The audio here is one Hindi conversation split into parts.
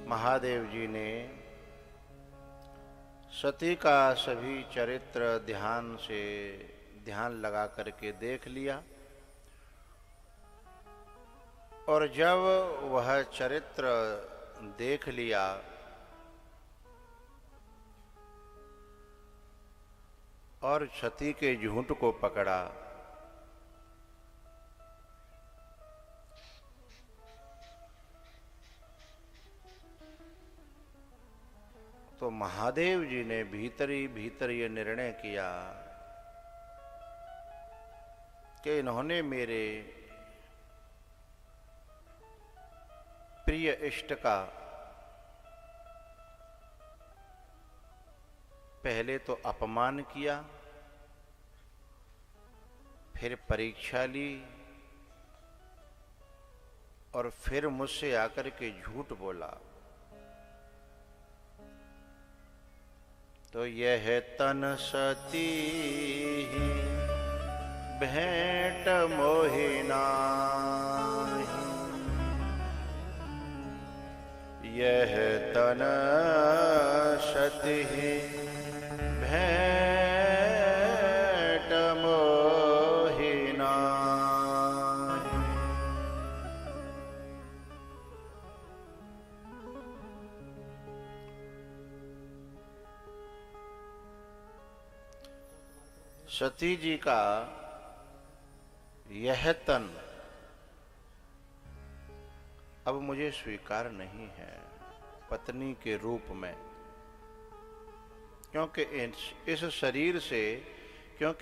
महादेव जी ने सती का सभी चरित्र ध्यान लगा करके देख लिया और जब वह चरित्र देख लिया और सती के झूठ को पकड़ा तो महादेव जी ने भीतर ये निर्णय किया कि इन्होंने मेरे प्रिय इष्ट का पहले तो अपमान किया, फिर परीक्षा ली और फिर मुझसे आकर के झूठ बोला। तो यह तन सती भेंट मोहिना, यह तन सती भेंट मोहिना। सती जी का यह तन अब मुझे स्वीकार नहीं है पत्नी के रूप में, क्योंकि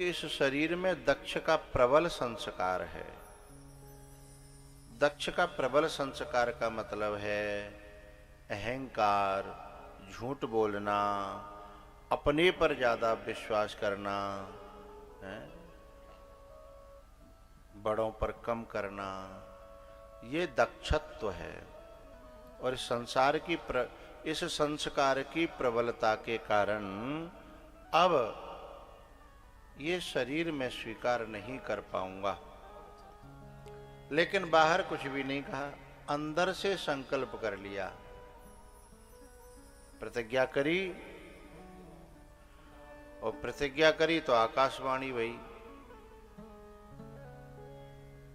इस शरीर में दक्ष का प्रबल संस्कार है। दक्ष का प्रबल संस्कार का मतलब है अहंकार, झूठ बोलना, अपने पर ज्यादा विश्वास करना, बड़ों पर कम करना, ये दक्षत्व है। और इस संस्कार की प्रबलता के कारण अब ये शरीर में स्वीकार नहीं कर पाऊंगा। लेकिन बाहर कुछ भी नहीं कहा, अंदर से संकल्प कर लिया, प्रतिज्ञा करी। और प्रतिज्ञा करी तो आकाशवाणी भई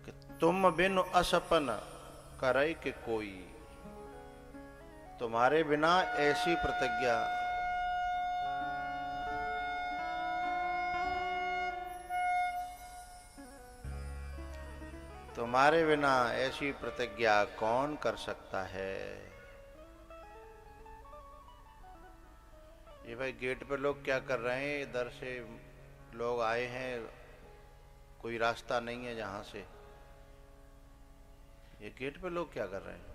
कि तुम बिन असपन करे कि कोई, तुम्हारे बिना ऐसी प्रतिज्ञा कौन कर सकता है। ये भाई गेट पे लोग क्या कर रहे हैं, इधर से लोग आए हैं, कोई रास्ता नहीं है जहां से, ये गेट पे लोग क्या कर रहे हैं।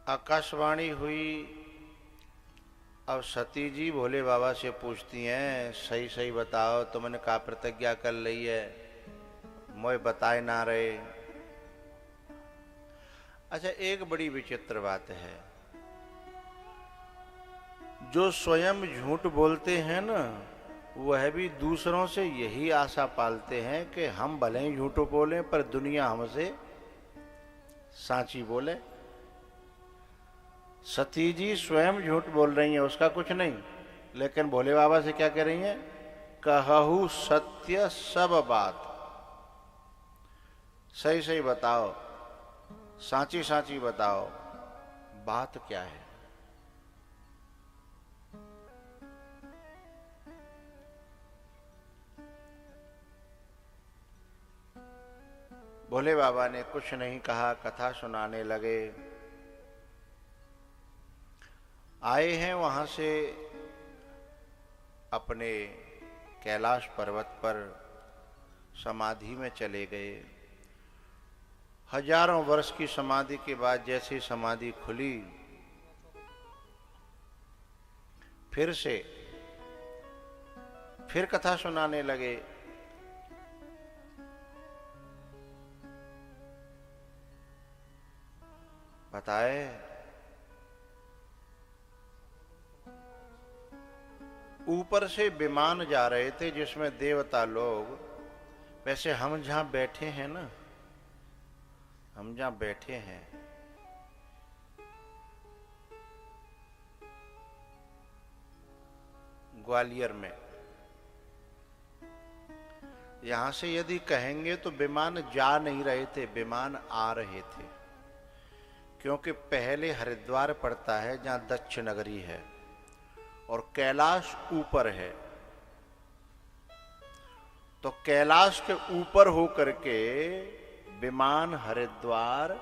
आकाशवाणी हुई। अब सती जी भोले बाबा से पूछती हैं, सही सही बताओ, तुमने का प्रतिज्ञा कर ली है, मोए बताए ना रहे। अच्छा, एक बड़ी विचित्र बात है, जो स्वयं झूठ बोलते हैं ना, वह भी दूसरों से यही आशा पालते हैं कि हम भले ही झूठ बोलें पर दुनिया हमसे साची बोले। सती जी स्वयं झूठ बोल रही हैं, उसका कुछ नहीं, लेकिन भोले बाबा से क्या कह रही हैं, कहू सत्य सब बात, सही सही बताओ, साची साची बताओ, बात क्या है। भोले बाबा ने कुछ नहीं कहा, कथा सुनाने लगे। आए हैं वहां से अपने कैलाश पर्वत पर समाधि में चले गए। हजारों वर्ष की समाधि के बाद जैसी समाधि खुली, फिर कथा सुनाने लगे बताए ऊपर से विमान जा रहे थे जिसमें देवता लोग, वैसे हम जहां बैठे हैं ना, हम जहां बैठे हैं ग्वालियर में, यहां से यदि कहेंगे तो विमान जा नहीं रहे थे, विमान आ रहे थे। क्योंकि पहले हरिद्वार पड़ता है जहां दक्ष नगरी है और कैलाश ऊपर है, तो कैलाश के ऊपर होकर के विमान हरिद्वार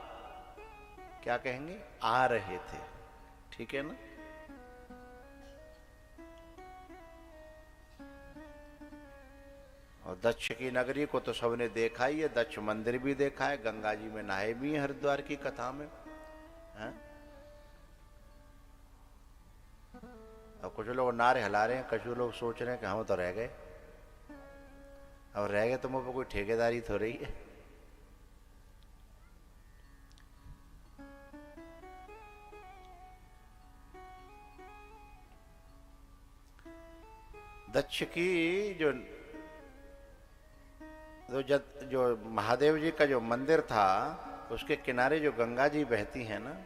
क्या कहेंगे आ रहे थे। ठीक है ना। और दक्ष की नगरी को तो सबने देखा ही है, दक्ष मंदिर भी देखा है, गंगा जी में नहाए भी हैं हरिद्वार की कथा में है? और कुछ लोग नारे हिला रहे हैं, कुछ लोग सोच रहे हैं कि हम तो रह गए। अब रह गए तो मुझ पर कोई ठेकेदारी तो रही है। दक्ष की जो महादेव जी का जो मंदिर था, उसके किनारे जो गंगा जी बहती है ना,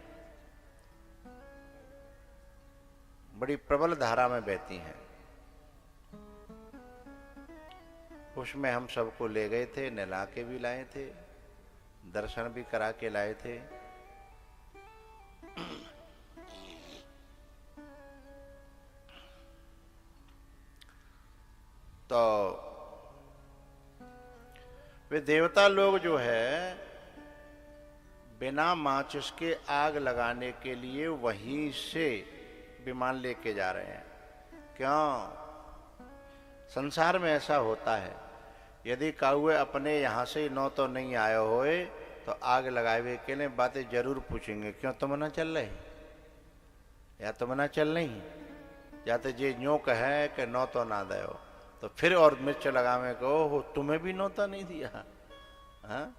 बड़ी प्रबल धारा में बहती हैं। उसमें हम सबको ले गए थे, नहला के भी लाए थे, दर्शन भी करा के लाए थे। तो वे देवता लोग जो है बिना माचिस के आग लगाने के लिए वहीं से विमान लेके जा रहे हैं। क्यों? संसार में ऐसा होता है, यदि काउए अपने यहाँ से नौ तो नहीं आए होए तो आग लगाए के लिए बातें जरूर पूछेंगे, क्यों तुम ना चल रहे, या तुम ना चल नहीं, या तो जे न्यो कहे कि नौ तो ना दो, तो फिर और मिर्च लगावे को हो तुम्हें भी नौता नहीं दिया। हाँ?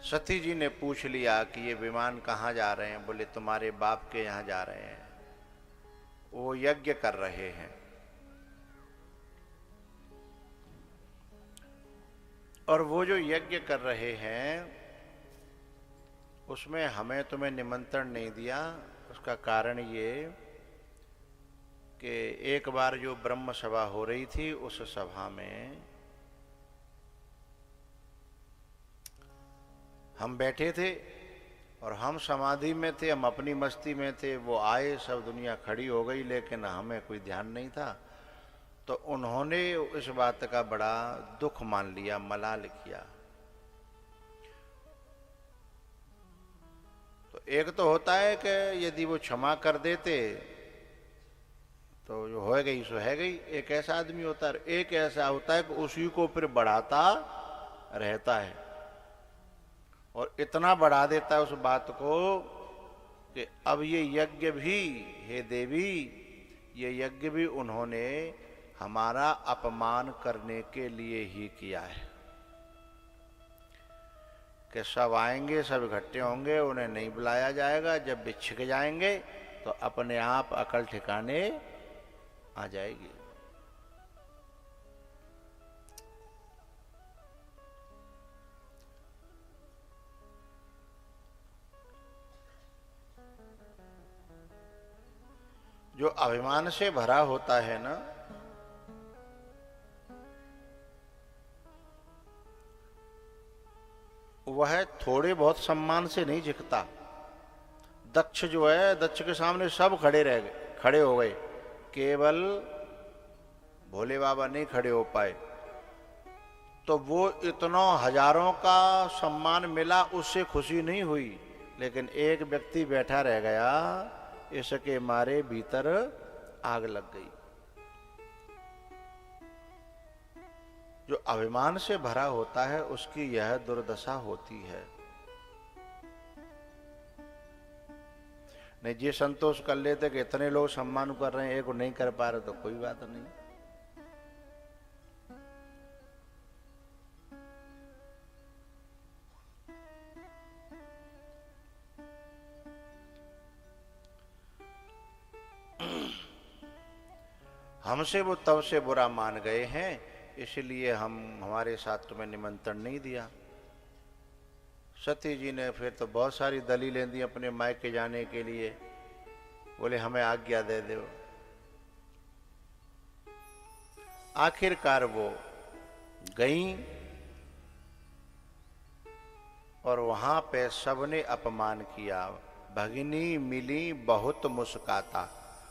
सती जी ने पूछ लिया कि ये विमान कहाँ जा रहे हैं? बोले तुम्हारे बाप के यहाँ जा रहे हैं, वो यज्ञ कर रहे हैं। और वो जो यज्ञ कर रहे हैं उसमें हमें तुम्हें निमंत्रण नहीं दिया। उसका कारण ये कि एक बार जो ब्रह्म सभा हो रही थी, उस सभा में हम बैठे थे और हम समाधि में थे, हम अपनी मस्ती में थे। वो आए, सब दुनिया खड़ी हो गई, लेकिन हमें कोई ध्यान नहीं था। तो उन्होंने इस बात का बड़ा दुख मान लिया, मलाल किया। तो एक तो होता है कि यदि वो क्षमा कर देते तो जो हो गई सो है गई, एक ऐसा आदमी होता है। एक ऐसा होता है कि उसी को फिर बढ़ाता रहता है और इतना बढ़ा देता है उस बात को कि अब ये यज्ञ भी, हे देवी, ये यज्ञ भी उन्होंने हमारा अपमान करने के लिए ही किया है कि सब आएंगे, सब इकट्ठे होंगे, उन्हें नहीं बुलाया जाएगा। जब भी छिक जाएंगे तो अपने आप अकल ठिकाने आ जाएगी। जो अभिमान से भरा होता है ना, वह थोड़े बहुत सम्मान से नहीं झुकता। दक्ष जो है, दक्ष के सामने सब खड़े रह गए, खड़े हो गए, केवल भोले बाबा नहीं खड़े हो पाए। तो वो इतना हजारों का सम्मान मिला, उससे खुशी नहीं हुई, लेकिन एक व्यक्ति बैठा रह गया, इसके मारे भीतर आग लग गई। जो अभिमान से भरा होता है उसकी यह दुर्दशा होती है। नहीं, ये संतोष कर लेते कि इतने लोग सम्मान कर रहे हैं, एक को नहीं कर पा रहे तो कोई बात नहीं। हमसे वो तब से बुरा मान गए हैं, इसलिए हमारे साथ तुम्हें निमंत्रण नहीं दिया। सती जी ने फिर तो बहुत सारी दलीलें दी अपने मायके जाने के लिए, बोले हमें आज्ञा दे दो। आखिरकार वो गईं और वहां पे सबने अपमान किया। भगिनी मिली बहुत मुस्काता।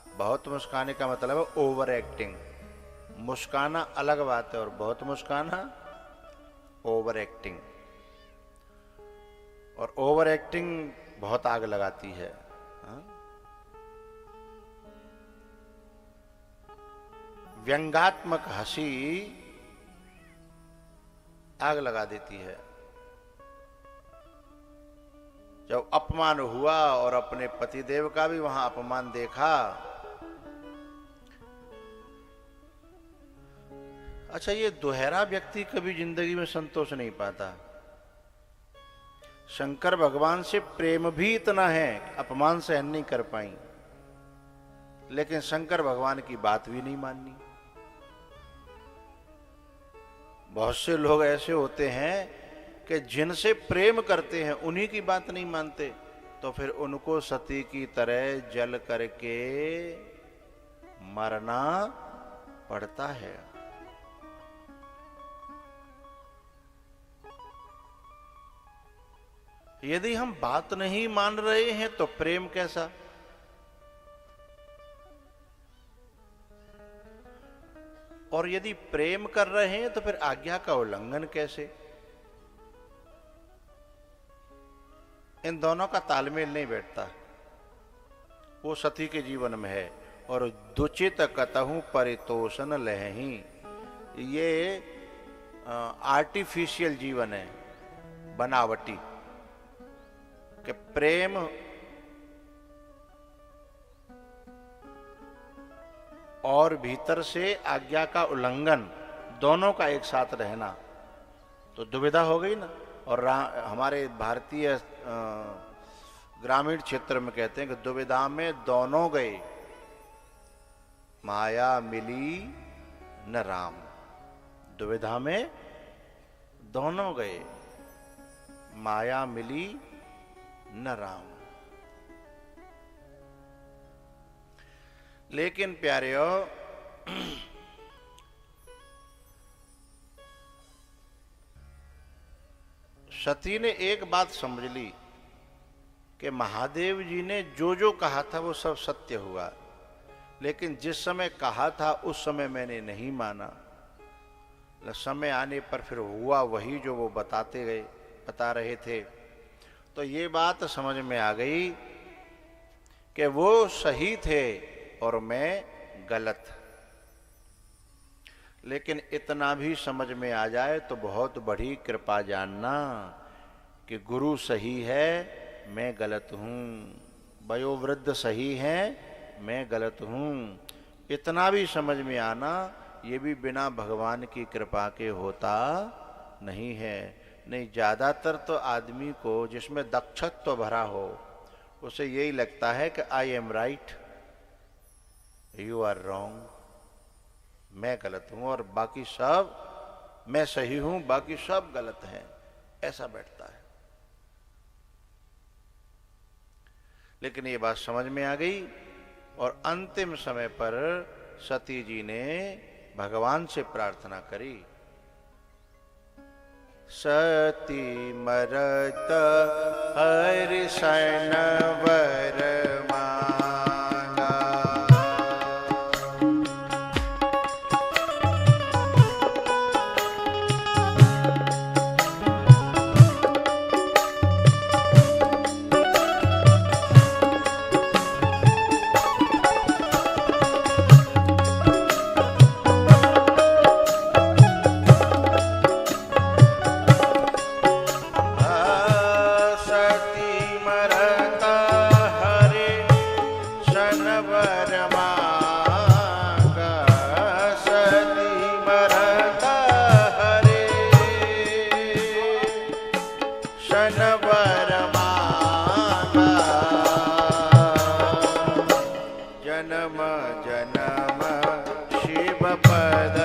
बहुत मुस्काने का मतलब है ओवर एक्टिंग। मुस्काना अलग बात है और बहुत मुस्काना ओवर एक्टिंग। और ओवर एक्टिंग बहुत आग लगाती है। व्यंग्यात्मक हंसी आग लगा देती है। जब अपमान हुआ और अपने पतिदेव का भी वहां अपमान देखा। अच्छा, ये दोहरा व्यक्ति कभी जिंदगी में संतोष नहीं पाता। शंकर भगवान से प्रेम भी इतना है, अपमान सहन नहीं कर पाई, लेकिन शंकर भगवान की बात भी नहीं माननी। बहुत से लोग ऐसे होते हैं कि जिनसे प्रेम करते हैं उन्हीं की बात नहीं मानते, तो फिर उनको सती की तरह जल करके मरना पड़ता है। यदि हम बात नहीं मान रहे हैं तो प्रेम कैसा? और यदि प्रेम कर रहे हैं तो फिर आज्ञा का उल्लंघन कैसे? इन दोनों का तालमेल नहीं बैठता। वो सती के जीवन में है। और दुचित कतहु परितोषण लहही, ये आर्टिफिशियल जीवन है, बनावटी, कि प्रेम और भीतर से आज्ञा का उल्लंघन, दोनों का एक साथ रहना, तो दुविधा हो गई ना। और हमारे भारतीय ग्रामीण क्षेत्र में कहते हैं कि दुविधा में दोनों गए, माया मिली न राम। दुविधा में दोनों गए, माया मिली न राम। लेकिन प्यारेओ, सती ने एक बात समझ ली कि महादेव जी ने जो जो कहा था वो सब सत्य हुआ, लेकिन जिस समय कहा था उस समय मैंने नहीं माना। समय आने पर फिर हुआ वही जो वो बता रहे थे। तो ये बात समझ में आ गई कि वो सही थे और मैं गलत। लेकिन इतना भी समझ में आ जाए तो बहुत बड़ी कृपा जानना कि गुरु सही है, मैं गलत हूं, वयोवृद्ध सही है, मैं गलत हूं। इतना भी समझ में आना, ये भी बिना भगवान की कृपा के होता नहीं है। नहीं, ज्यादातर तो आदमी को जिसमें दक्षत्व भरा हो उसे यही लगता है कि I am right, you are wrong, मैं गलत हूं और बाकी सब, मैं सही हूं बाकी सब गलत हैं, ऐसा बैठता है। लेकिन ये बात समझ में आ गई और अंतिम समय पर सती जी ने भगवान से प्रार्थना करी। सती मरत हरिशन वर सती मरत हरि दर्शन वर मांगा, जन्म जन्म शिव पद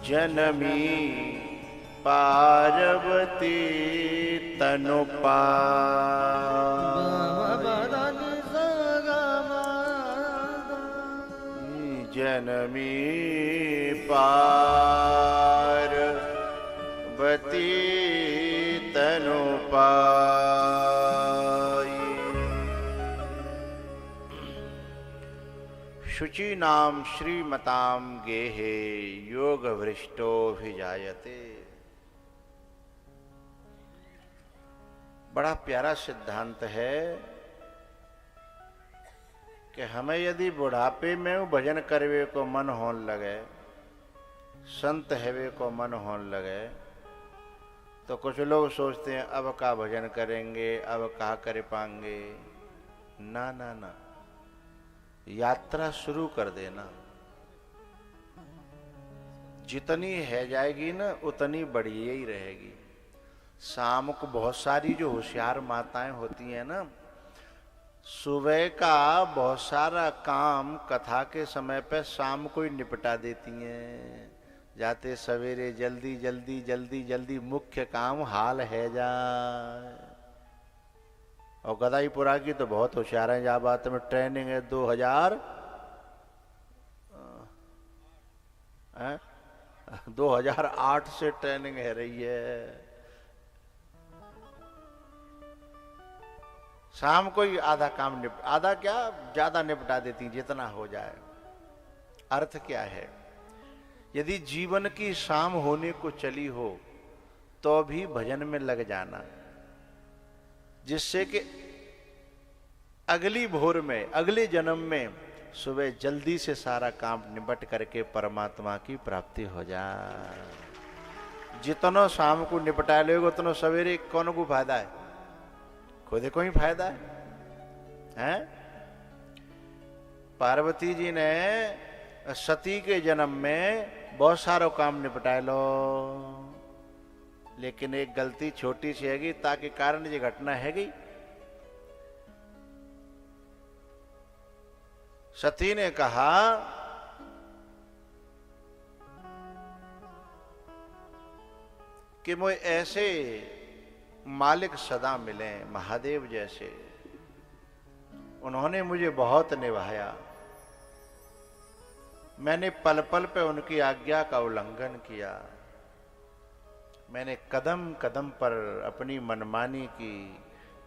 जनमी पार्वती तनु जनमी पार्वती तनु शुचि नाम श्रीमताम गेहे योग भ्रष्टोभिजायते। बड़ा प्यारा सिद्धांत है कि हमें यदि बुढ़ापे में भजन करवे को मन होने लगे, संत हेवे को मन होने लगे, तो कुछ लोग सोचते हैं अब का भजन करेंगे, अब का कर पाएंगे। ना ना ना, यात्रा शुरू कर देना। जितनी है जाएगी ना उतनी बढ़िया ही रहेगी। शाम को बहुत सारी जो होशियार माताएं होती हैं ना, सुबह का बहुत सारा काम कथा के समय पे शाम को ही निपटा देती हैं। जाते सवेरे जल्दी जल्दी जल्दी जल्दी मुख्य काम हाल है जाए। और गदाईपुरा की तो बहुत होशियार है। जहाँ बात में ट्रेनिंग है 2008 से ट्रेनिंग है रही है। शाम को ही आधा काम आधा क्या ज्यादा निपटा देती जितना हो जाए। अर्थ क्या है, यदि जीवन की शाम होने को चली हो तो भी भजन में लग जाना, जिससे कि अगली भोर में अगले जन्म में सुबह जल्दी से सारा काम निपट करके परमात्मा की प्राप्ति हो जाए। जितना शाम को निपटा लोगे उतना सवेरे कौन को फायदा है? खुद को ही फायदा है? पार्वती जी ने सती के जन्म में बहुत सारो काम निपटा लो, लेकिन एक गलती छोटी सी हैगी, ताकि कारण ये घटना हैगी। सती ने कहा कि मुझे ऐसे मालिक सदा मिले महादेव जैसे, उन्होंने मुझे बहुत निभाया, मैंने पल पल पे उनकी आज्ञा का उल्लंघन किया, मैंने कदम कदम पर अपनी मनमानी की,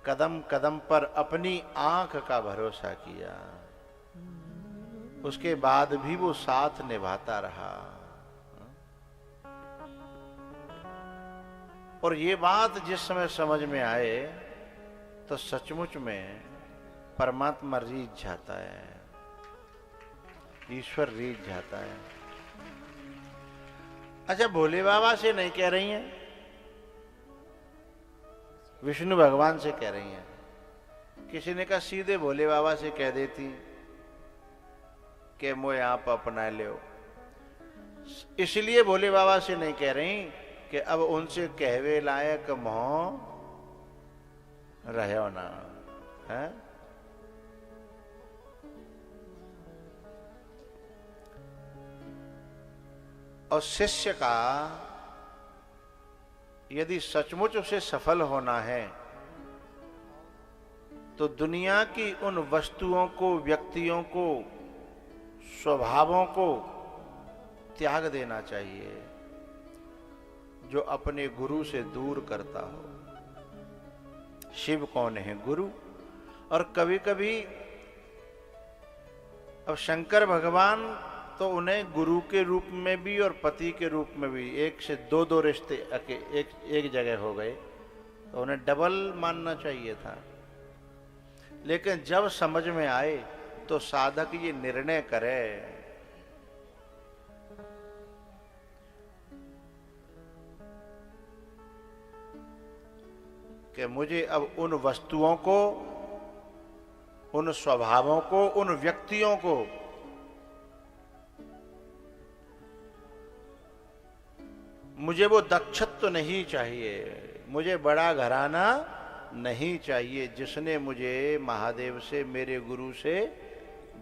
कदम कदम पर अपनी आंख का भरोसा किया, उसके बाद भी वो साथ निभाता रहा। और ये बात जिस समय समझ में आए तो सचमुच में परमात्मा रीझ जाता है, ईश्वर रीझ जाता है। अच्छा, भोले बाबा से नहीं कह रही हैं, विष्णु भगवान से कह रही हैं। किसी ने कहा सीधे भोले बाबा से कह देती कि मोए आप अपना लो, इसलिए भोले बाबा से नहीं कह रही कि अब उनसे कहवे लायक मोह रहो ना है। और शिष्य का यदि सचमुच उसे सफल होना है तो दुनिया की उन वस्तुओं को, व्यक्तियों को, स्वभावों को त्याग देना चाहिए जो अपने गुरु से दूर करता हो। शिव कौन है? गुरु। और कभी कभी अब शंकर भगवान तो उन्हें गुरु के रूप में भी और पति के रूप में भी, एक से दो रिश्ते एक जगह हो गए, तो उन्हें डबल मानना चाहिए था। लेकिन जब समझ में आए तो साधक ये निर्णय करे कि मुझे अब उन वस्तुओं को, उन स्वभावों को, उन व्यक्तियों को मुझे वो दक्षत्व नहीं चाहिए, मुझे बड़ा घराना नहीं चाहिए जिसने मुझे महादेव से, मेरे गुरु से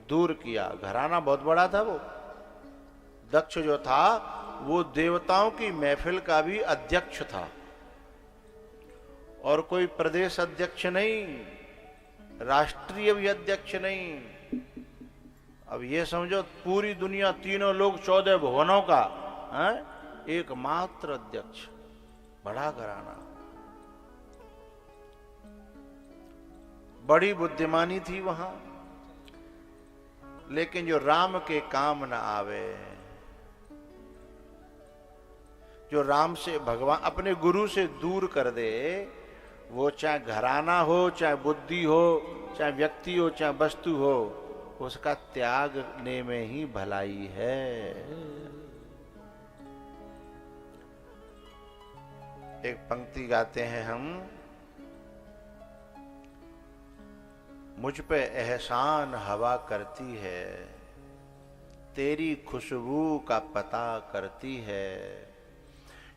दूर किया। घराना बहुत बड़ा था वो। दक्ष जो था वो देवताओं की महफिल का भी अध्यक्ष था, और कोई प्रदेश अध्यक्ष नहीं, राष्ट्रीय भी अध्यक्ष नहीं। अब ये समझो पूरी दुनिया, तीनों लोग, 14 भुवनों का एकमात्र अध्यक्ष। बड़ा घराना, बड़ी बुद्धिमानी थी वहां। लेकिन जो राम के काम न आवे, जो राम से, भगवान अपने गुरु से दूर कर दे, वो चाहे घराना हो, चाहे बुद्धि हो, चाहे व्यक्ति हो, चाहे वस्तु हो, उसका त्यागने में ही भलाई है। एक पंक्ति गाते हैं हम, मुझ पे एहसान हवा करती है, तेरी खुशबू का पता करती है।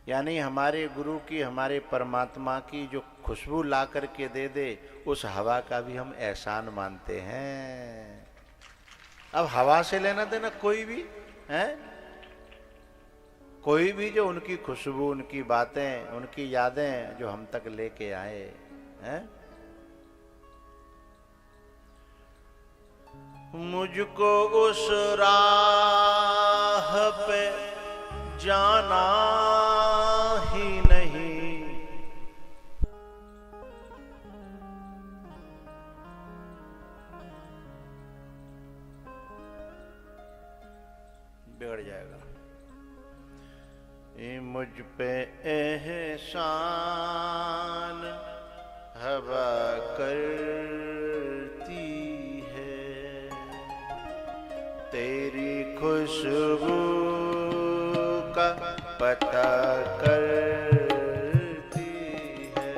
यानी हमारे गुरु की, हमारे परमात्मा की जो खुशबू ला करके दे दे, उस हवा का भी हम एहसान मानते हैं। अब हवा से लेना देना कोई भी है, कोई भी जो उनकी खुशबू, उनकी बातें, उनकी यादें जो हम तक लेके आए हैं। मुझको उस राह पे जाना ही नहीं, बिगड़ जाएगा। ये मुझ पे एहसान हवा करती है, तेरी खुशबू का पता करती है।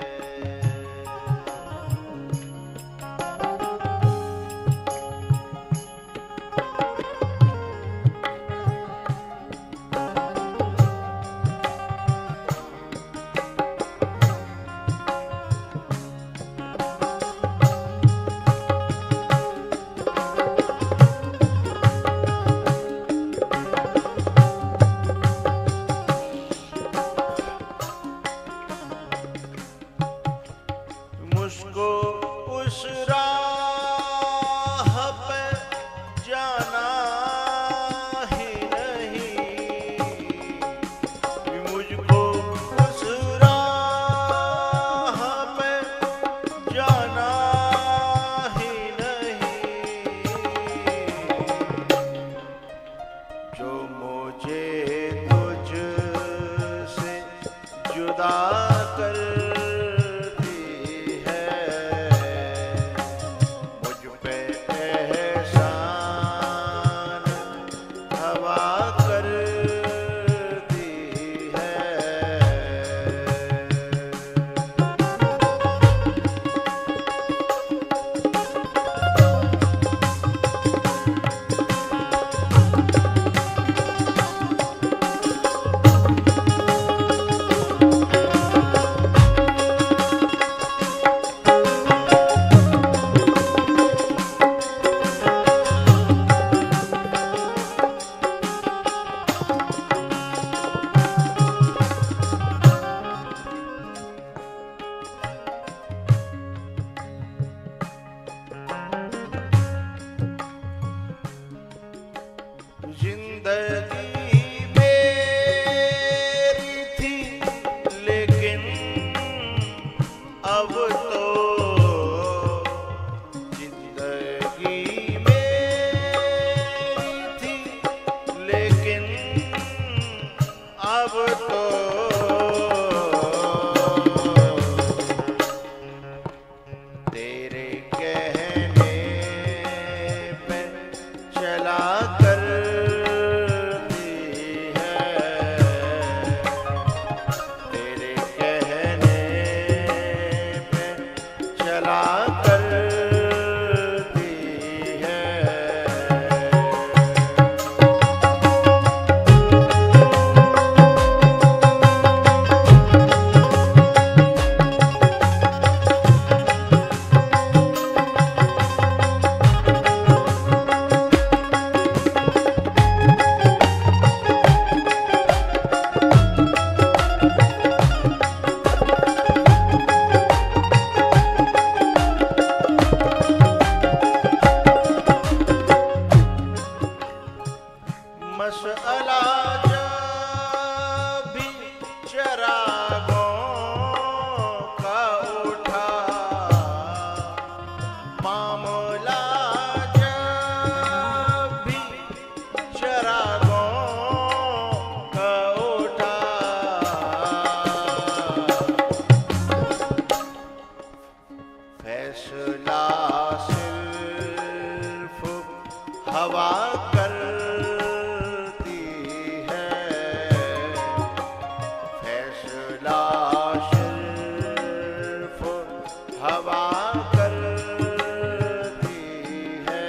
खुदा करती है मुझ पे एहसान हवा करती है। जिंदगी मेरी थी लेकिन अब तो जिंदगी मेरी थी लेकिन अब तो तेरे कहने पे चला करती है। तेरे कहने पे चला करती है। मसला जब भी चरागों का उठा, मामला जब भी चरागों का उठा, फैसला सिर्फ हवा करती है। फैसला सिर्फ हवा करती है।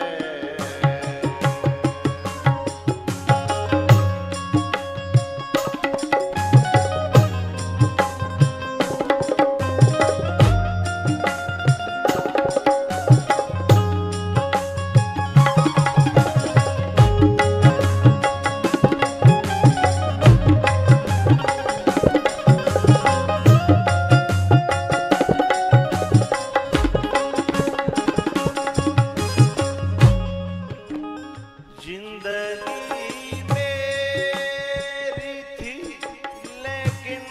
जिंदगी मेरी थी लेकिन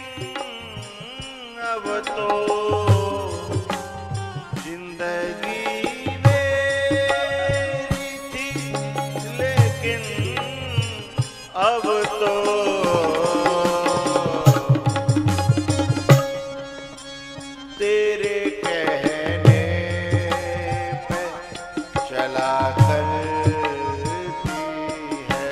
अब तो जिंदगी मेरी थी लेकिन अब तो तेरे कहने पे चला करती है।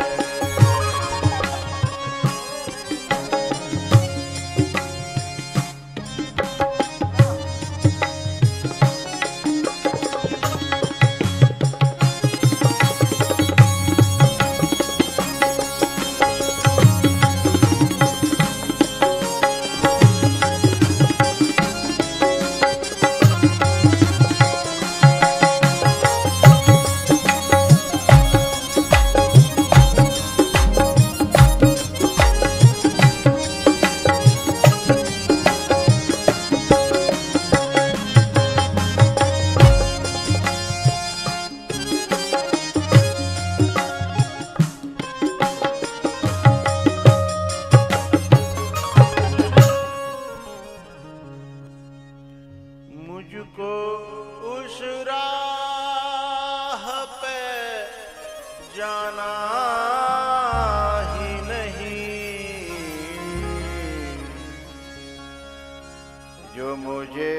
जो मुझे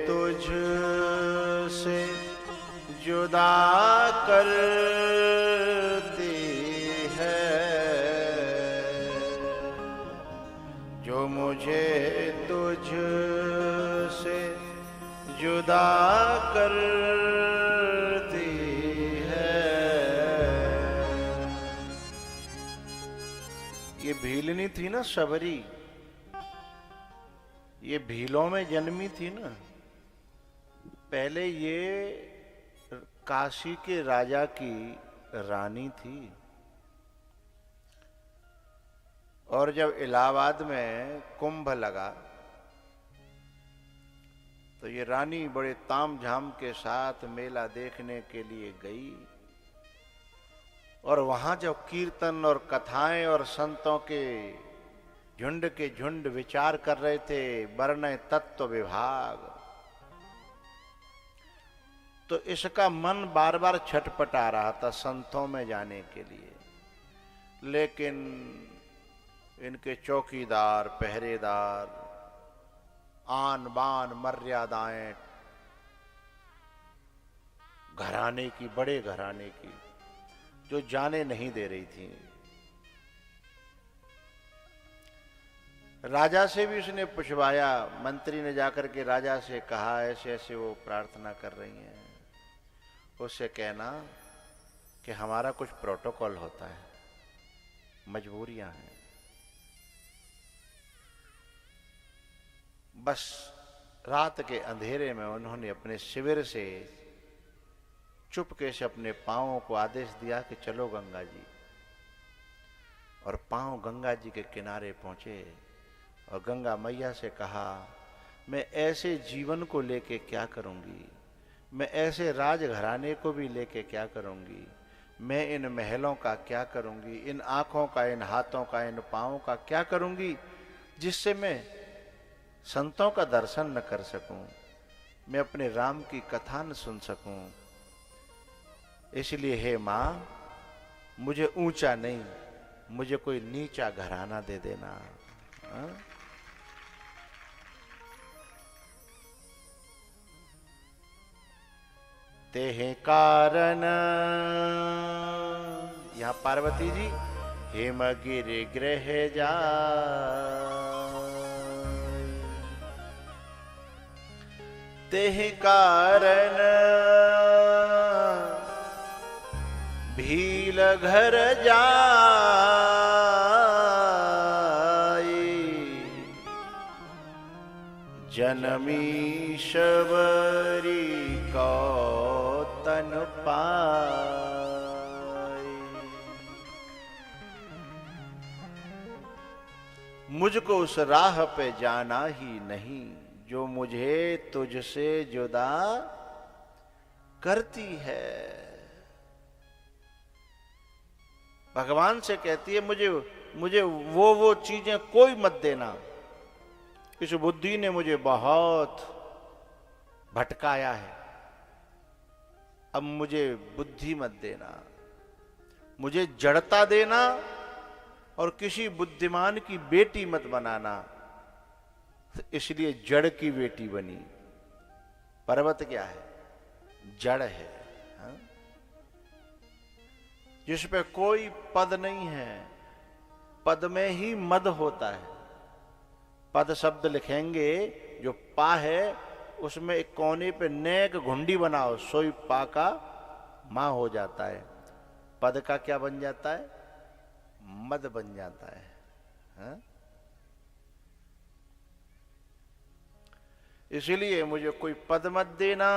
तुझ से जुदा करती है, जो मुझे तुझ से जुदा करती है। ये भीलनी थी ना शबरी, ये भीलों में जन्मी थी ना। पहले ये काशी के राजा की रानी थी, और जब इलाहाबाद में कुंभ लगा तो ये रानी बड़े तामझाम के साथ मेला देखने के लिए गई। और वहां जब कीर्तन और कथाएं और संतों के झुंड के झुंड विचार कर रहे थे, वर्ण तत्व विभाग, तो इसका मन बार बार छटपटा रहा था संतों में जाने के लिए। लेकिन इनके चौकीदार, पहरेदार, आन बान मर्यादाएं घराने की, बड़े घराने की, जो जाने नहीं दे रही थी। राजा से भी उसने पूछवाया, मंत्री ने जाकर के राजा से कहा ऐसे ऐसे वो प्रार्थना कर रही हैं। उससे कहना कि हमारा कुछ प्रोटोकॉल होता है, मजबूरियां हैं। बस रात के अंधेरे में उन्होंने अपने शिविर से चुपके से अपने पांवों को आदेश दिया कि चलो गंगा जी। और पांव गंगा जी के किनारे पहुंचे और गंगा मैया से कहा, मैं ऐसे जीवन को लेके क्या करूंगी, मैं ऐसे राजघराने को भी लेके क्या करूंगी, मैं इन महलों का क्या करूंगी, इन आंखों का, इन हाथों का, इन पांवों का क्या करूंगी, जिससे मैं संतों का दर्शन न कर सकूं, मैं अपने राम की कथा न सुन सकूं। इसलिए हे मां, मुझे ऊंचा नहीं, मुझे कोई नीचा घराना दे देना। हा? तेहे कारण, यहां पार्वती जी हिमगिरि गृह जा, तेहे कारण भील घर जाई, जनमी शबरी को तन पाई। मुझको उस राह पे जाना ही नहीं जो मुझे तुझसे जुदा करती है। भगवान से कहती है, मुझे वो चीजें कोई मत देना। इस बुद्धि ने मुझे बहुत भटकाया है, अब मुझे बुद्धि मत देना, मुझे जड़ता देना और किसी बुद्धिमान की बेटी मत बनाना। तो इसलिए जड़ की बेटी बनी। पर्वत क्या है? जड़ है, हा? जिस पे कोई पद नहीं है, पद में ही मद होता है। पद शब्द लिखेंगे, जो पा है उसमें एक कोने पे नेक घुंडी बनाओ, सोई पा का मां हो जाता है। पद का क्या बन जाता है? मद बन जाता है, हा? इसीलिए मुझे कोई पद मत देना,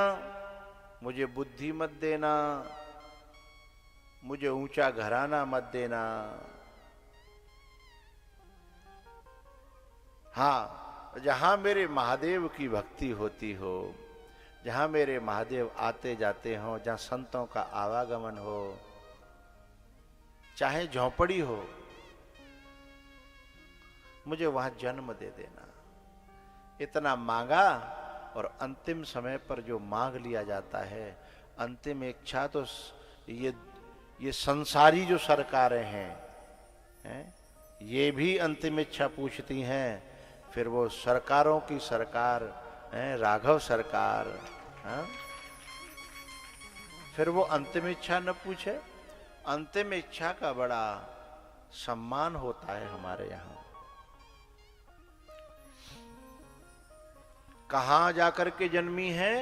मुझे बुद्धि मत देना, मुझे ऊंचा घराना मत देना। हाँ, जहां मेरे महादेव की भक्ति होती हो, जहां मेरे महादेव आते जाते हो, जहां संतों का आवागमन हो, चाहे झोंपड़ी हो, मुझे वहां जन्म दे देना। इतना मांगा और अंतिम समय पर जो मांग लिया जाता है, अंतिम इच्छा तो ये संसारी जो सरकारें हैं, ये भी अंतिम इच्छा पूछती हैं। फिर वो सरकारों की सरकार है, राघव सरकार। हाँ? फिर वो अंतिम इच्छा न पूछे। अंतिम इच्छा का बड़ा सम्मान होता है हमारे यहां। कहां जाकर के जन्मी है,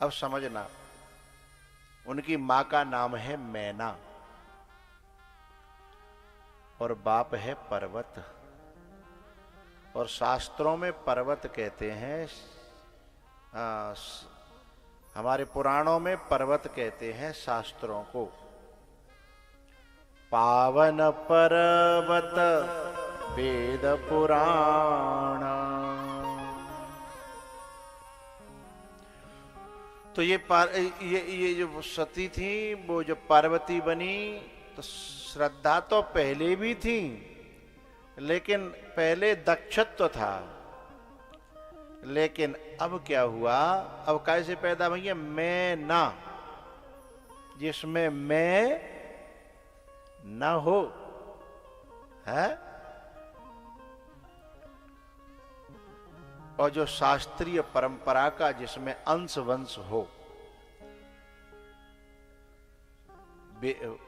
अब समझना। उनकी मां का नाम है मैना और बाप है पर्वत। और शास्त्रों में पर्वत कहते हैं, हमारे पुराणों में पर्वत कहते हैं शास्त्रों को। पावन पर्वत वेद पुराण। तो ये जो सती थी, वो जो पार्वती बनी, तो श्रद्धा तो पहले भी थी, लेकिन पहले दक्षत्व था। लेकिन अब क्या हुआ, अब कैसे पैदा भैया, मैं ना, जिसमें मैं ना हो है, और जो शास्त्रीय परंपरा का जिसमें अंश वंश हो।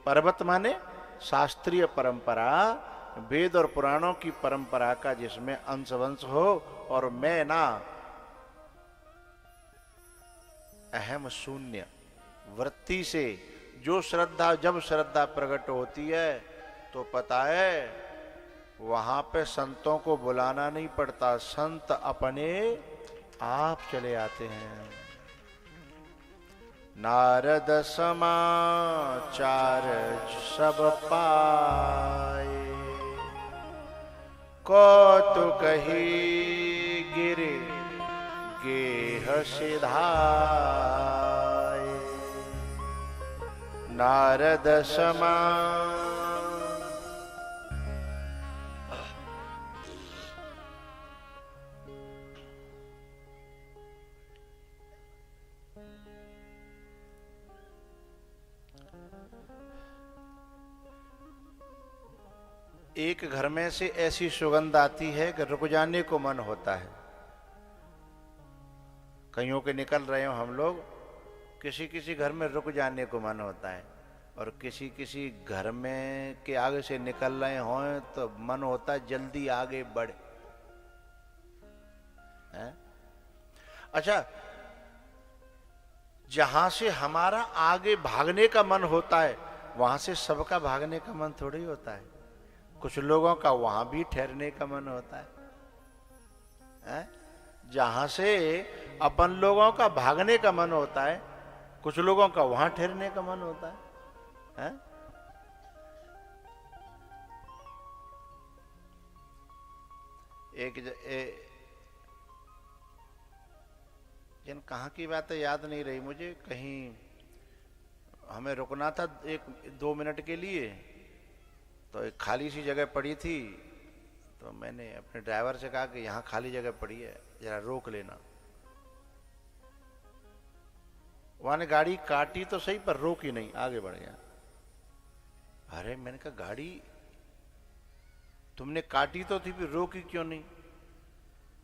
पर्वत माने शास्त्रीय परंपरा, वेद और पुराणों की परंपरा का जिसमें अंश वंश हो, और मैं ना अहम शून्य वृत्ति से जो श्रद्धा, जब श्रद्धा प्रकट होती है तो पता है वहां पे संतों को बुलाना नहीं पड़ता, संत अपने आप चले आते हैं। नारद समाचार सब पाए, कौतुक ही गिर गेह सिधाए। नारद समा एक घर में से ऐसी सुगंध आती है कि रुक जाने को मन होता है। कहीं के निकल रहे हो हम लोग, किसी किसी घर में रुक जाने को मन होता है, और किसी किसी घर में के आगे से निकल रहे हों तो मन होता है जल्दी आगे बढ़े। है? अच्छा, जहां से हमारा आगे भागने का मन होता है, वहां से सबका भागने का मन थोड़ी होता है। कुछ लोगों का वहां भी ठहरने का मन होता है? जहां से अपन लोगों का भागने का मन होता है, कुछ लोगों का वहां ठहरने का मन होता है? जिन कहाँ की बात है याद नहीं रही मुझे, कहीं हमें रुकना था 1-2 मिनट के लिए, तो एक खाली सी जगह पड़ी थी, तो मैंने अपने ड्राइवर से कहा कि यहाँ खाली जगह पड़ी है, जरा रोक लेना। वहां ने गाड़ी काटी तो सही, पर रोकी नहीं, आगे बढ़ गया। अरे मैंने कहा गाड़ी तुमने काटी तो थी, फिर रोकी क्यों नहीं?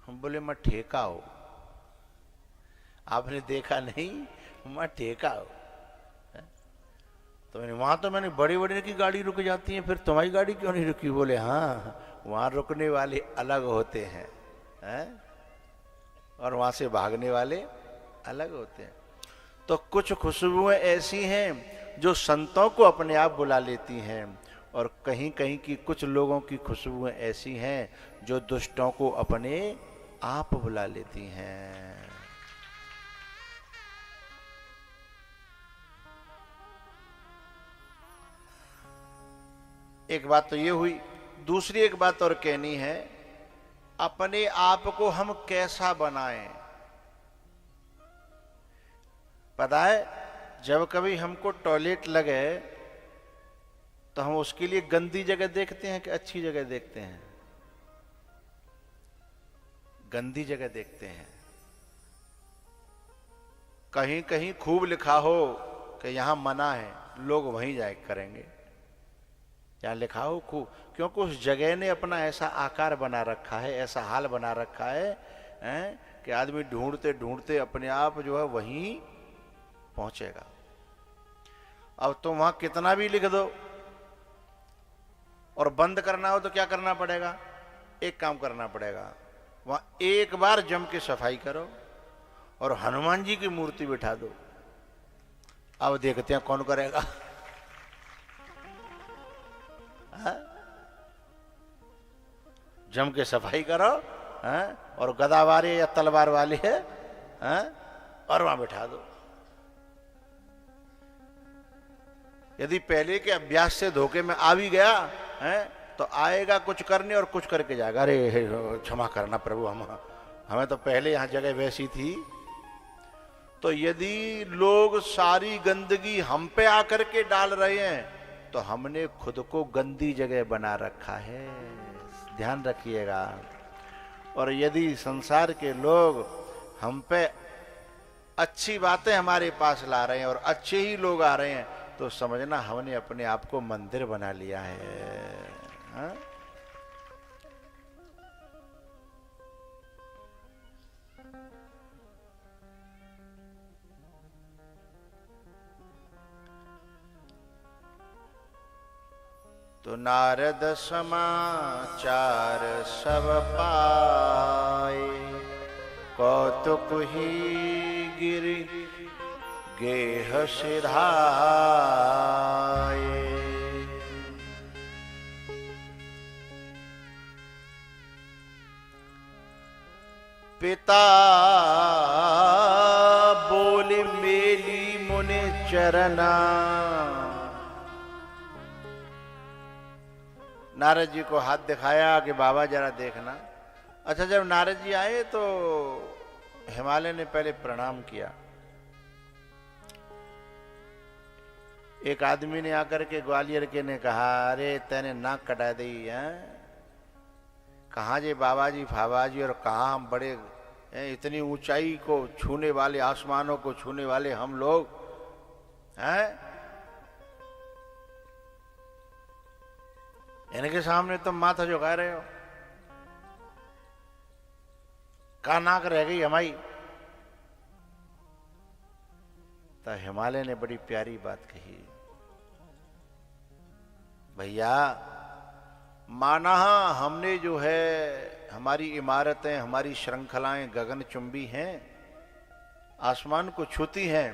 हम बोले मैं ठेका हो, आपने देखा नहीं, मैं ठेका हो। तो मैंने बड़ी बड़ी की गाड़ी रुक जाती है, फिर तुम्हारी गाड़ी क्यों नहीं रुकी? बोले हाँ, वहां रुकने वाले अलग होते हैं, और वहां से भागने वाले अलग होते हैं। तो कुछ खुशबुएं ऐसी हैं जो संतों को अपने आप बुला लेती हैं, और कहीं कहीं की कुछ लोगों की खुशबुएं ऐसी हैं जो दुष्टों को अपने आप बुला लेती हैं। एक बात तो ये हुई। दूसरी एक बात और कहनी है, अपने आप को हम कैसा बनाएं। पता है, जब कभी हमको टॉयलेट लगे तो हम उसके लिए गंदी जगह देखते हैं कि अच्छी जगह देखते हैं? गंदी जगह देखते हैं। कहीं कहीं खूब लिखा हो कि यहां मना है, लोग वहीं जाए करेंगे। जहाँ लिखा हो खूब, क्योंकि उस जगह ने अपना ऐसा आकार बना रखा है, ऐसा हाल बना रखा है, कि आदमी ढूंढते ढूंढते अपने आप जो है वहीं पहुंचेगा। अब तुम वहां कितना भी लिख दो और बंद करना हो तो क्या करना पड़ेगा? एक काम करना पड़ेगा, वहां एक बार जम के सफाई करो और हनुमान जी की मूर्ति बिठा दो। अब देखते हैं कौन करेगा। जम के सफाई करो, और गदा वाले या तलवार वाले है, और वहां बिठा दो। यदि पहले के अभ्यास से धोखे में आ भी गया तो आएगा कुछ करने और कुछ करके जाएगा, अरे क्षमा करना प्रभु, हमें तो पहले यहां जगह वैसी थी। तो यदि लोग सारी गंदगी हम पे आकर के डाल रहे हैं तो हमने खुद को गंदी जगह बना रखा है, ध्यान रखिएगा। और यदि संसार के लोग हम पे अच्छी बातें हमारे पास ला रहे हैं और अच्छे ही लोग आ रहे हैं तो समझना हमने अपने आप को मंदिर बना लिया है। हाँ? तो नारद समाचार सब पाए, कौतुक ही गिरि गेह सिधाए। पिता बोले मेली मुनि चरना। नारद जी को हाथ दिखाया कि बाबा जरा देखना। अच्छा, जब नारद जी आए तो हिमालय ने पहले प्रणाम किया। एक आदमी ने आकर के ग्वालियर के ने कहा, अरे तेने नाक कटा दी है, कहाँ जे बाबा जी फाबा जी, और कहाँ हम बड़े इतनी ऊंचाई को छूने वाले, आसमानों को छूने वाले हम लोग हैं, इनके सामने तुम माथा झुका रहे हो, कहाँ नाक रह गई हमारी। तो हिमालय ने बड़ी प्यारी बात कही, भैया माना हमने जो है हमारी इमारतें, हमारी श्रृंखलाएं गगनचुंबी हैं, आसमान को छूती हैं,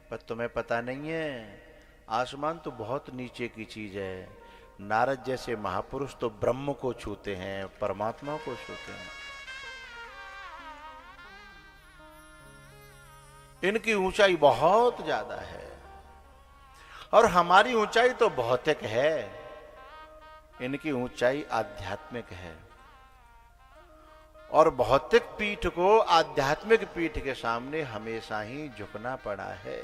पर तुम्हें पता नहीं है आसमान तो बहुत नीचे की चीज है। नारद जैसे महापुरुष तो ब्रह्म को छूते हैं, परमात्मा को छूते हैं। इनकी ऊंचाई बहुत ज्यादा है और हमारी ऊंचाई तो भौतिक है, इनकी ऊंचाई आध्यात्मिक है। और भौतिक पीठ को आध्यात्मिक पीठ के सामने हमेशा ही झुकना पड़ा है।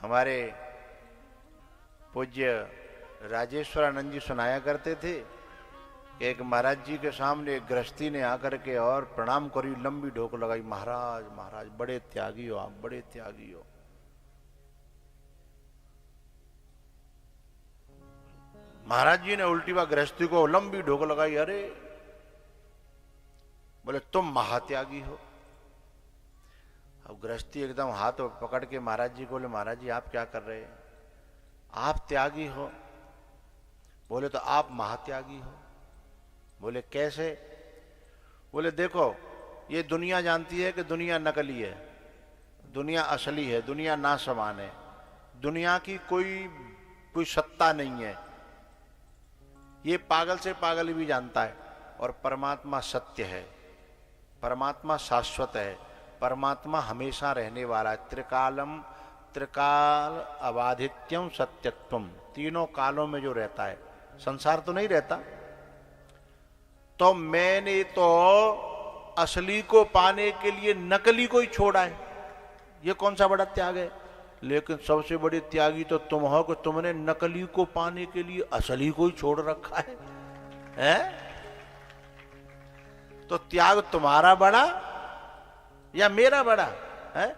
हमारे पूज्य राजेश्वरानंद जी सुनाया करते थे कि एक महाराज जी के सामने एक गृहस्थी ने आकर के और प्रणाम करी, लंबी ढोक लगाई, महाराज महाराज बड़े त्यागी हो आप, बड़े त्यागी हो। महाराज जी ने उल्टी बात गृहस्थी को लंबी ढोक लगाई, अरे बोले तुम महात्यागी हो। अब गृहस्थी एकदम हाथ पकड़ के महाराज जी को बोले, महाराज जी आप क्या कर रहे हैं? आप त्यागी हो? बोले तो आप महात्यागी हो। बोले कैसे? बोले देखो ये दुनिया जानती है कि दुनिया नकली है, दुनिया असली है, दुनिया नासमान है, दुनिया की कोई सत्ता नहीं है, ये पागल से पागल भी जानता है। और परमात्मा सत्य है, परमात्मा शाश्वत है, परमात्मा हमेशा रहने वाला है। त्रिकाल अबाधित्यम सत्यत्वम, तीनों कालों में जो रहता है, संसार तो नहीं रहता। तो मैंने तो असली को पाने के लिए नकली को ही छोड़ा है, ये कौन सा बड़ा त्याग है? लेकिन सबसे बड़ी त्यागी तो तुम हो कि तुमने नकली को पाने के लिए असली को ही छोड़ रखा है, हैं? तो त्याग तुम्हारा बड़ा या मेरा बड़ा है?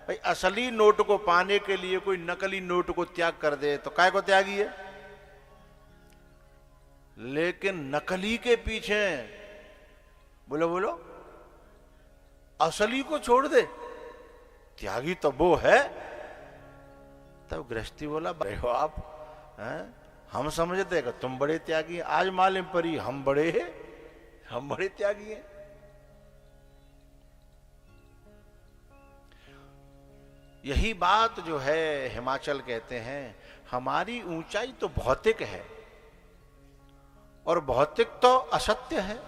भाई असली नोट को पाने के लिए कोई नकली नोट को त्याग कर दे तो काय को त्यागी है, लेकिन नकली के पीछे बोलो बोलो असली को छोड़ दे, त्यागी तो वो है। तब गृहस्थी बोला, बड़े हो आप हैं? हम समझते कि तुम बड़े त्यागी, आज मालूम पड़ी हम बड़े त्यागी हैं। यही बात जो है हिमाचल कहते हैं, हमारी ऊंचाई तो भौतिक है और भौतिक तो असत्य है।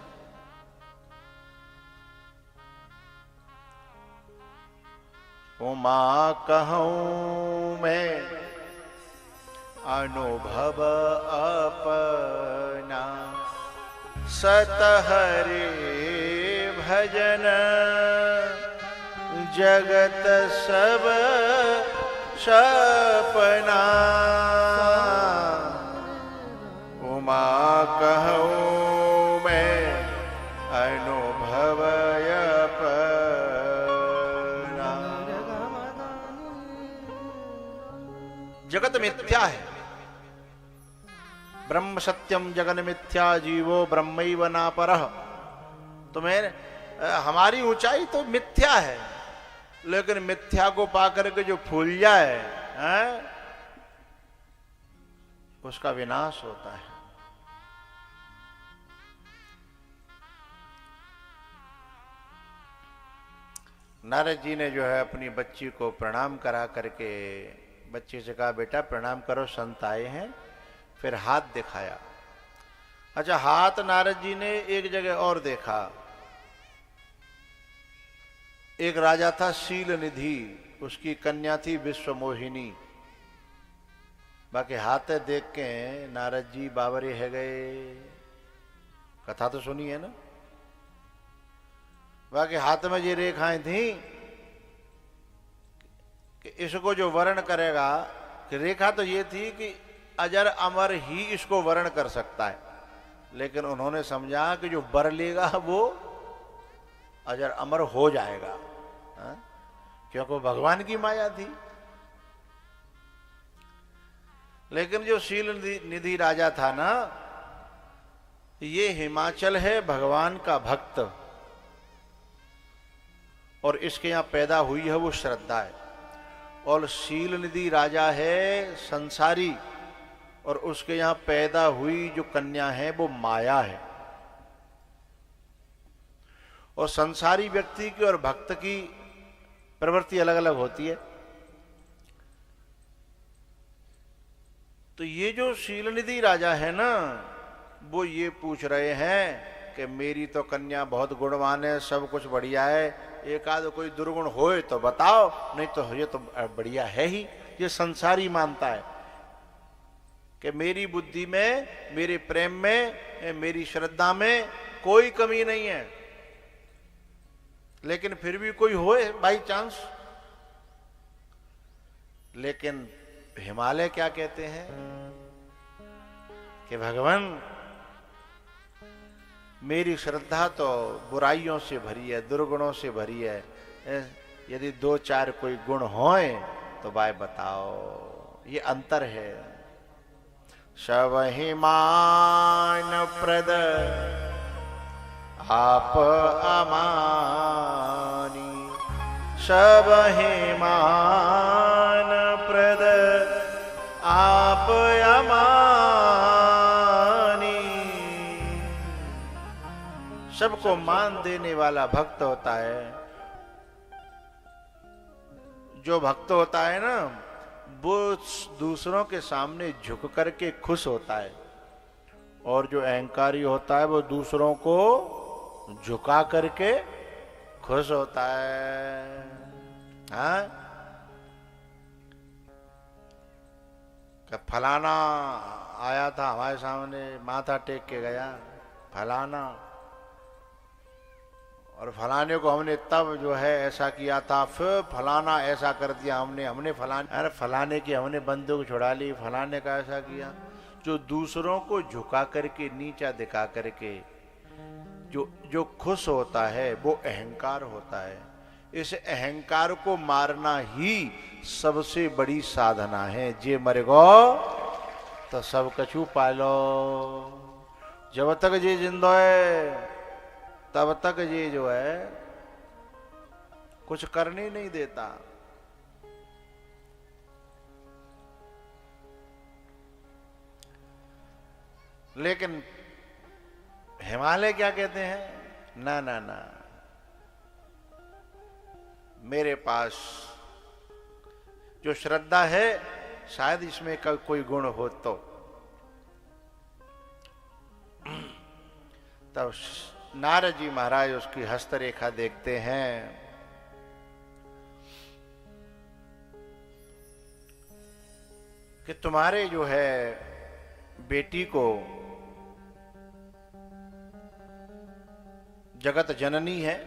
उमा कहूं मैं अनुभव अपना, सतहरे भजन जगत सब सपना। उमा कहूं मैं अनुभव अपना। जगत मिथ्या है, ब्रह्म सत्यम जगन मिथ्या जीवो ब्रह्मैव नापरः। तुम्हें हमारी ऊंचाई तो मिथ्या है, लेकिन मिथ्या को पाकर के जो फूल जाए हैं, उसका विनाश होता है। नारद जी ने जो है अपनी बच्ची को प्रणाम करा करके बच्ची से कहा, बेटा प्रणाम करो, संत आए हैं। फिर हाथ दिखाया। अच्छा, हाथ नारद जी ने एक जगह और देखा। एक राजा था शील निधि, उसकी कन्या थी विश्वमोहिनी। बाकी हाथ देख के नारद जी बावरे है गए। कथा तो सुनी है ना। बाकी हाथ में ये रेखाएं थी कि इसको जो वर्ण करेगा, कि रेखा तो ये थी कि अजर अमर ही इसको वर्ण कर सकता है, लेकिन उन्होंने समझा कि जो वर लेगा वो अजर अमर हो जाएगा, क्योंकि वो भगवान की माया थी। लेकिन जो शील निधि राजा था ना, ये हिमाचल है भगवान का भक्त, और इसके यहां पैदा हुई है वो श्रद्धा है। और शील निधि राजा है संसारी, और उसके यहां पैदा हुई जो कन्या है वो माया है। और संसारी व्यक्ति की और भक्त की प्रवृत्ति अलग अलग होती है। तो ये जो शीलनिधि राजा है ना, वो ये पूछ रहे हैं कि मेरी तो कन्या बहुत गुणवान है, सब कुछ बढ़िया है, एक आध कोई दुर्गुण होए तो बताओ, नहीं तो ये तो बढ़िया है ही। ये संसारी मानता है कि मेरी बुद्धि में, मेरे प्रेम में, मेरी श्रद्धा में कोई कमी नहीं है, लेकिन फिर भी कोई होए बाई चांस। लेकिन हिमालय क्या कहते हैं कि भगवान मेरी श्रद्धा तो बुराइयों से भरी है, दुर्गुणों से भरी है। यदि दो चार कोई गुण होए तो भाई बताओ। ये अंतर है। शवहि मान प्रद आप अमानी, शवहि मान प्रद आप अमानी। सबको मान देने वाला भक्त होता है। जो भक्त होता है ना, वो दूसरों के सामने झुक करके खुश होता है, और जो अहंकारी होता है वो दूसरों को झुका करके खुश होता है। हाँ, फलाना आया था हमारे सामने, माथा टेक के गया फलाना, और फलाने को हमने तब जो है ऐसा किया था, फिर फलाना ऐसा कर दिया हमने फलाने, अरे फलाने की हमने बंदूक छुड़ा ली, फलाने का ऐसा किया। जो दूसरों को झुका करके, नीचा दिखा करके जो खुश होता है वो अहंकार होता है। इस अहंकार को मारना ही सबसे बड़ी साधना है। जे मर गो तो सब कछु पालो। जब तक जे जिंदा है तब तक ये जो है कुछ करने नहीं देता। लेकिन हिमालय क्या कहते हैं, ना ना ना, मेरे पास जो श्रद्धा है शायद इसमें कोई गुण हो तो। तब नारद जी महाराज उसकी हस्तरेखा देखते हैं। कि तुम्हारे जो है बेटी को जगत जननी है,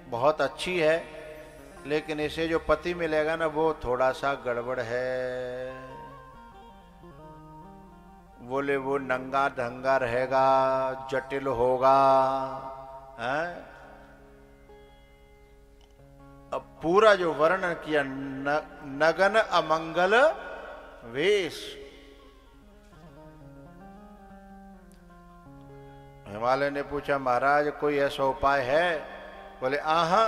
बहुत अच्छी है, लेकिन इसे जो पति मिलेगा ना वो थोड़ा सा गड़बड़ है। बोले वो नंगा ढंगा रहेगा, जटिल होगा, है? अब पूरा जो वर्णन किया नगन अमंगल वेश। हिमालय ने पूछा महाराज कोई ऐसा उपाय है? बोले आहा,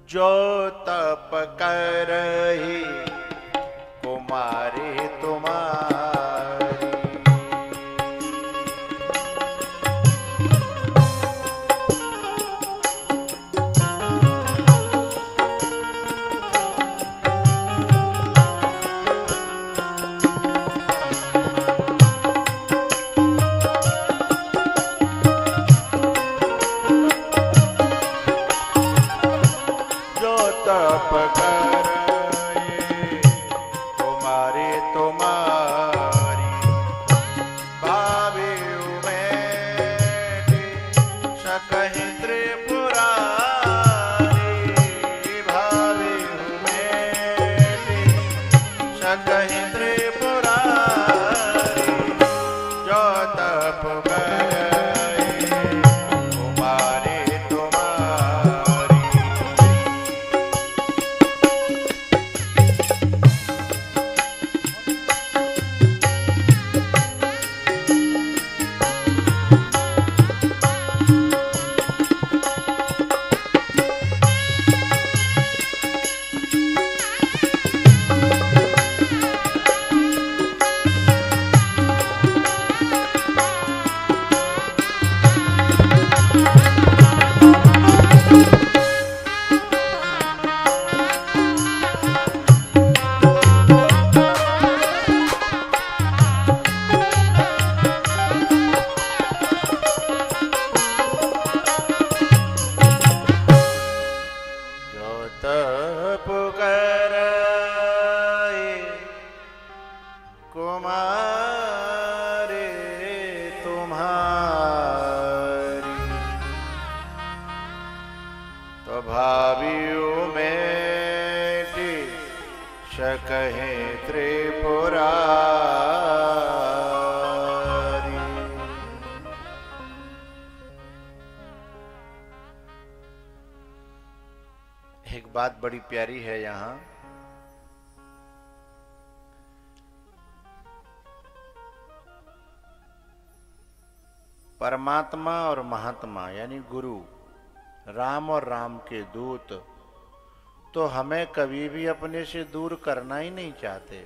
जो तप करहि कुमारी तुम्हारी। एक बात बड़ी प्यारी है यहां। परमात्मा और महात्मा यानी गुरु, राम और राम के दूत तो हमें कभी भी अपने से दूर करना ही नहीं चाहते,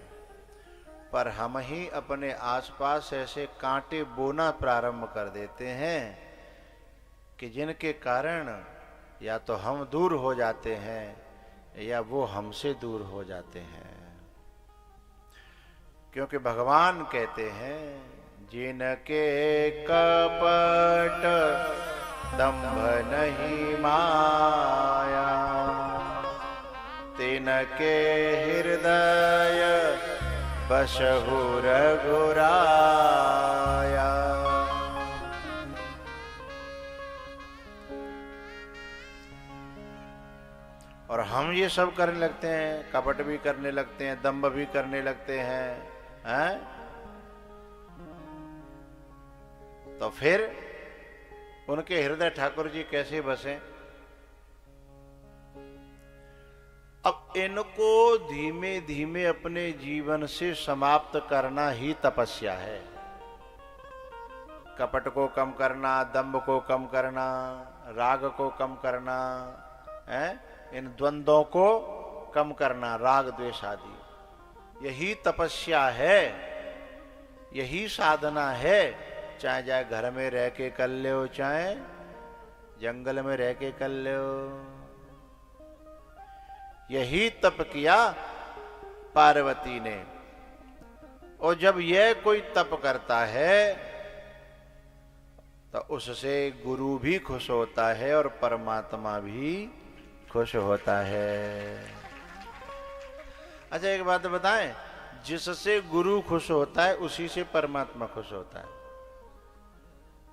पर हम ही अपने आसपास ऐसे कांटे बोना प्रारंभ कर देते हैं कि जिनके कारण या तो हम दूर हो जाते हैं या वो हमसे दूर हो जाते हैं। क्योंकि भगवान कहते हैं जिनके कपट दंभ नहीं माया, तिनके हृदय बसहु रघुराया। और हम ये सब करने लगते हैं, कपट भी करने लगते हैं, दंभ भी करने लगते हैं, तो फिर उनके हृदय ठाकुर जी कैसे बसे? अब इनको धीमे धीमे अपने जीवन से समाप्त करना ही तपस्या है। कपट को कम करना, दंभ को कम करना, राग को कम करना है, इन द्वंद्वों को कम करना, राग द्वेष आदि, यही तपस्या है, यही साधना है। चाहे चाहे घर में रह के कर लो, चाहे जंगल में रह के कर लो, यही तप किया पार्वती ने। और जब यह कोई तप करता है तो उससे गुरु भी खुश होता है और परमात्मा भी खुश होता है। अच्छा एक बात बताएं, जिससे गुरु खुश होता है उसी से परमात्मा खुश होता है।